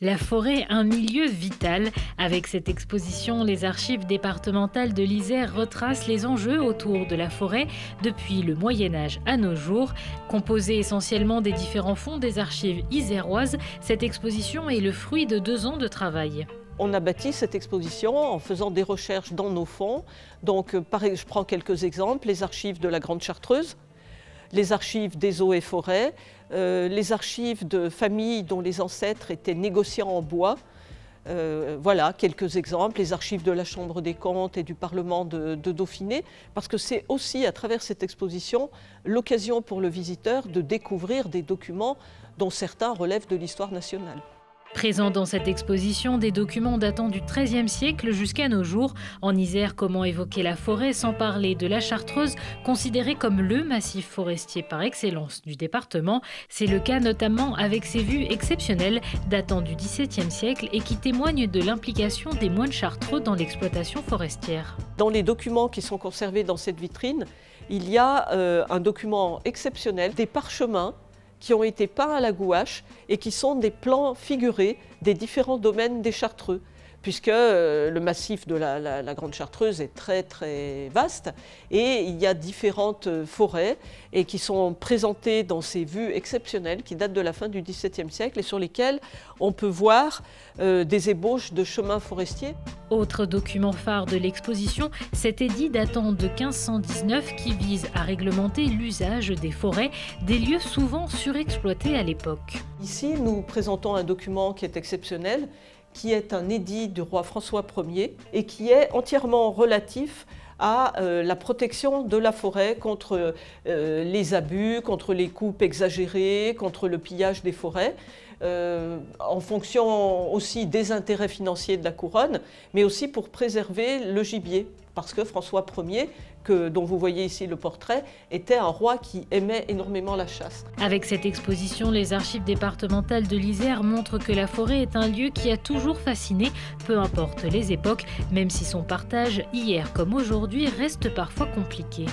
La forêt, un milieu vital. Avec cette exposition, les archives départementales de l'Isère retracent les enjeux autour de la forêt depuis le Moyen-Âge à nos jours. Composée essentiellement des différents fonds des archives iséroises, cette exposition est le fruit de 2 ans de travail. On a bâti cette exposition en faisant des recherches dans nos fonds. Donc, je prends quelques exemples, les archives de la Grande Chartreuse, les archives des eaux et forêts, les archives de familles dont les ancêtres étaient négociants en bois. Voilà quelques exemples, les archives de la Chambre des comptes et du Parlement de Dauphiné, parce que c'est aussi à travers cette exposition l'occasion pour le visiteur de découvrir des documents dont certains relèvent de l'histoire nationale. Présents dans cette exposition, des documents datant du XIIIe siècle jusqu'à nos jours. En Isère, comment évoquer la forêt sans parler de la Chartreuse, considérée comme le massif forestier par excellence du département. C'est le cas notamment avec ses vues exceptionnelles datant du XVIIe siècle et qui témoignent de l'implication des moines chartreux dans l'exploitation forestière. Dans les documents qui sont conservés dans cette vitrine, il y a un document exceptionnel, des parchemins qui ont été peints à la gouache et qui sont des plans figurés des différents domaines des Chartreux, puisque le massif de la Grande Chartreuse est très très vaste et il y a différentes forêts et qui sont présentées dans ces vues exceptionnelles qui datent de la fin du XVIIe siècle et sur lesquelles on peut voir des ébauches de chemins forestiers. Autre document phare de l'exposition, cet édit datant de 1519 qui vise à réglementer l'usage des forêts, des lieux souvent surexploités à l'époque. Ici, nous présentons un document qui est exceptionnel, qui est un édit du roi François Ier et qui est entièrement relatif à la protection de la forêt contre les abus, contre les coupes exagérées, contre le pillage des forêts, en fonction aussi des intérêts financiers de la couronne, mais aussi pour préserver le gibier. Parce que François Ier, dont vous voyez ici le portrait, était un roi qui aimait énormément la chasse. Avec cette exposition, les archives départementales de l'Isère montrent que la forêt est un lieu qui a toujours fasciné, peu importe les époques, même si son partage, hier comme aujourd'hui, reste parfois compliqué.